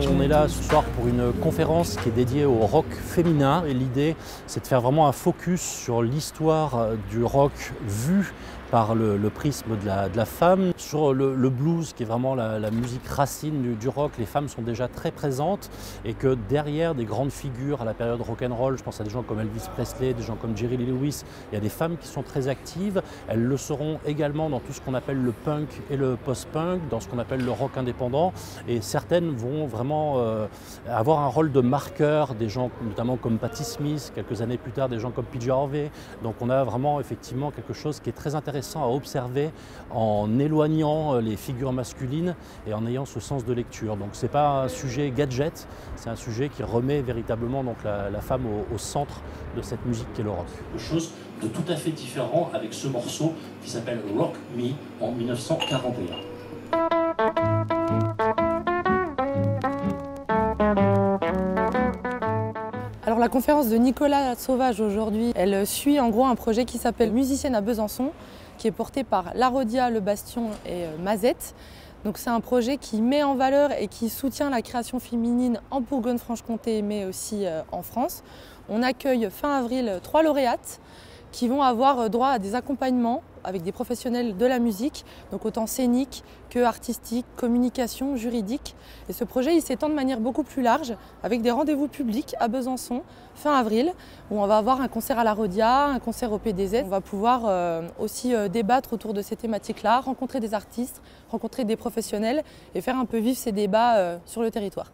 On est là ce soir pour une conférence qui est dédiée au rock féminin et l'idée c'est de faire vraiment un focus sur l'histoire du rock vu par le prisme de la femme. Sur le blues qui est vraiment la musique racine du rock, les femmes sont déjà très présentes et que derrière des grandes figures à la période rock'n'roll, je pense à des gens comme Elvis Presley, des gens comme Jerry Lee Lewis, il y a des femmes qui sont très actives. Elles le seront également dans tout ce qu'on appelle le punk et le post-punk, dans ce qu'on appelle le rock indépendant et certaines vont vraiment avoir un rôle de marqueur, des gens notamment comme Patti Smith, quelques années plus tard des gens comme PJ Harvey. Donc on a vraiment effectivement quelque chose qui est très intéressant à observer en éloignant les figures masculines et en ayant ce sens de lecture. Donc ce n'est pas un sujet gadget, c'est un sujet qui remet véritablement donc, la femme au centre de cette musique qu'est le rock. Quelque chose de tout à fait différent avec ce morceau qui s'appelle Rock Me en 1941. Alors la conférence de Nicolas Sauvage aujourd'hui, elle suit en gros un projet qui s'appelle Musicienne à Besançon, qui est porté par La Rodia, Le Bastion et Mazette. Donc c'est un projet qui met en valeur et qui soutient la création féminine en Bourgogne-Franche-Comté mais aussi en France. On accueille fin avril 3 lauréates qui vont avoir droit à des accompagnements avec des professionnels de la musique, donc autant scénique que artistique, communication, juridique. Et ce projet il s'étend de manière beaucoup plus large avec des rendez-vous publics à Besançon fin avril où on va avoir un concert à la Rodia, un concert au PDZ. On va pouvoir aussi débattre autour de ces thématiques-là, rencontrer des artistes, rencontrer des professionnels et faire un peu vivre ces débats sur le territoire.